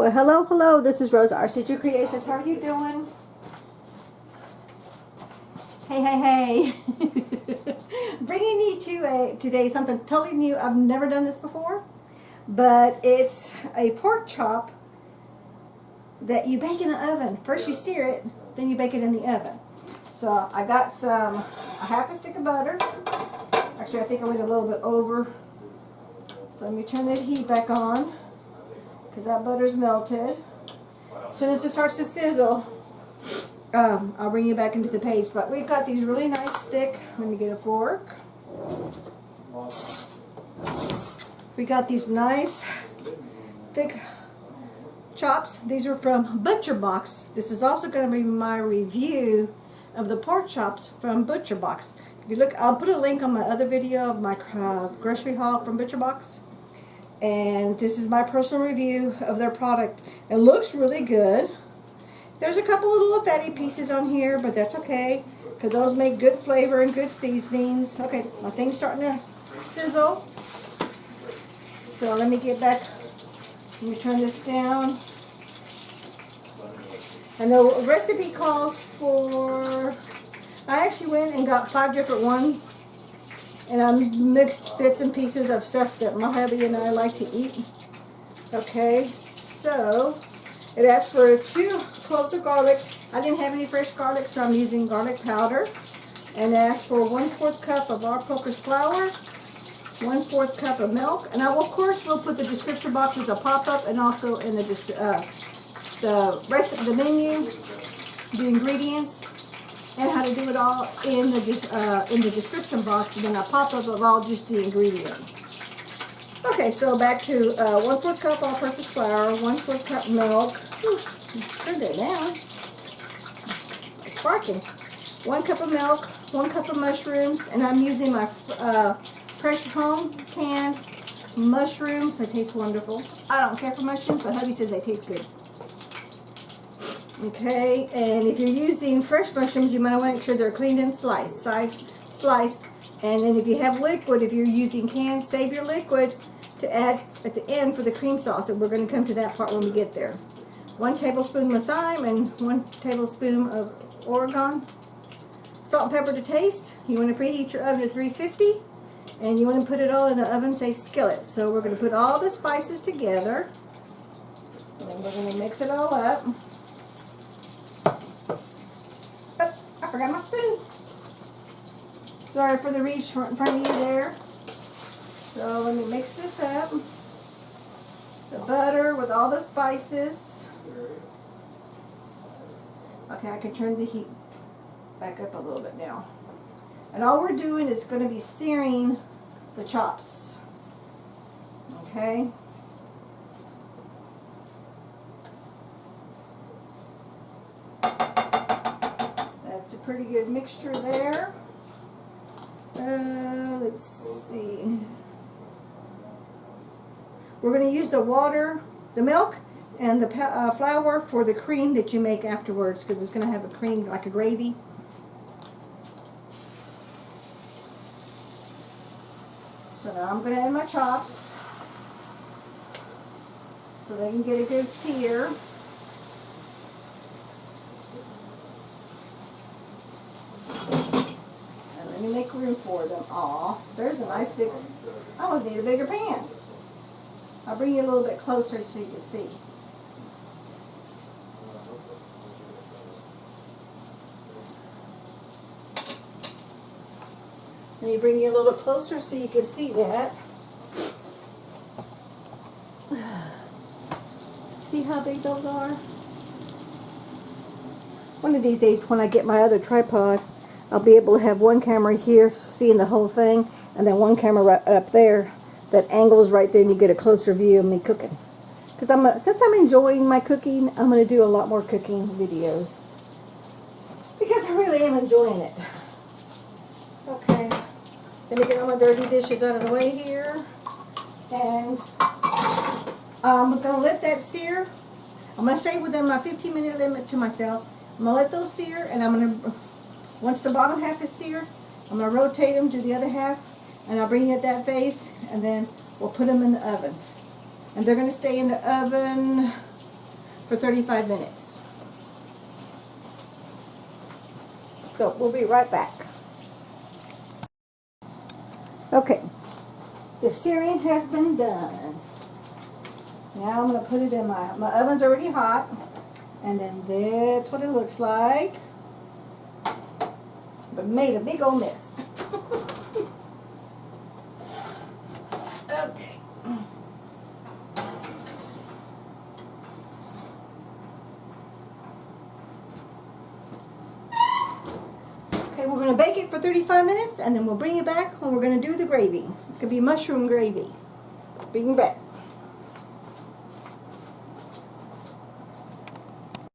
Well, hello. This is Rosa, rcgkreations. How are you doing? Hey. Bringing you to today something totally new. I've never done this before, but it's a pork chop that you bake in the oven. First you sear it, then you bake it in the oven. So I got a half a stick of butter. Actually, I think I went a little bit over. So let me turn that heat back on, because that butter's melted. As soon as it starts to sizzle, I'll bring you back into the page. But we've got these really nice thick, let me get a fork. We got these nice thick chops. These are from Butcher Box. This is also going to be my review of the pork chops from Butcher Box. If you look, I'll put a link on my other video of my grocery haul from Butcher Box. And this is my personal review of their product. It looks really good. There's a couple of little fatty pieces on here, but that's okay, because those make good flavor and good seasonings. Okay, my thing's starting to sizzle. So let me get back. Let me turn this down. And the recipe calls for, I actually went and got 5 different ones. And I mixed bits and pieces of stuff that my hubby and I like to eat. Okay, so it asks for 2 cloves of garlic. I didn't have any fresh garlic, so I'm using garlic powder. And it asks for 1/4 cup of all-purpose flour, 1/4 cup of milk. And I will, of course, we'll put the description box as a pop-up, and also in the recipe, the menu, the ingredients, and how to do it all in the description box, and then a pop-up of all just the ingredients. Okay, so back to 1/4 cup all-purpose flour, 1/4 cup milk. Turn it down. It's sparking. 1 cup of milk, 1 cup of mushrooms, and I'm using my fresh home canned mushrooms. They taste wonderful. I don't care for mushrooms, but hubby says they taste good. Okay, and if you're using fresh mushrooms, you might want to make sure they're cleaned and sliced. And then if you have liquid, if you're using canned, save your liquid to add at the end for the cream sauce. And we're going to come to that part when we get there. 1 tablespoon of thyme and 1 tablespoon of Oregano. Salt and pepper to taste. You want to preheat your oven to 350. And you want to put it all in an oven-safe skillet. So we're going to put all the spices together. And then we're going to mix it all up. I forgot my spoon. Sorry for the reach in front of you there. So let me mix this up. The butter with all the spices. Okay, I can turn the heat back up a little bit now. And all we're doing is going to be searing the chops. Okay. That's a pretty good mixture there. Let's see. We're going to use the water, the milk, and the flour for the cream that you make afterwards, because it's going to have a cream like a gravy. So now I'm going to add my chops so they can get a good sear. And let me make room for them. Aw, there's a nice big, I almost need a bigger pan. I'll bring you a little bit closer so you can see. Let me bring you a little closer so you can see that. See how big those are? One of these days when I get my other tripod, I'll be able to have one camera here seeing the whole thing, and then one camera right up there that angles right there, and you get a closer view of me cooking. Because since I'm enjoying my cooking, I'm going to do a lot more cooking videos. Because I really am enjoying it. Okay. Let me get all my dirty dishes out of the way here. And I'm going to let that sear. I'm going to stay within my 15-minute limit to myself. I'm going to let those sear, and I'm going to, once the bottom half is seared, I'm going to rotate them to the other half, and I'll bring it at that face, and then we'll put them in the oven. And they're going to stay in the oven for 35 minutes. So we'll be right back. Okay, the searing has been done. Now I'm going to put it in my oven's already hot, and then that's what it looks like. But made a big old mess. Okay. Okay, we're going to bake it for 35 minutes, and then we'll bring it back when we're going to do the gravy. It's going to be mushroom gravy. Being back.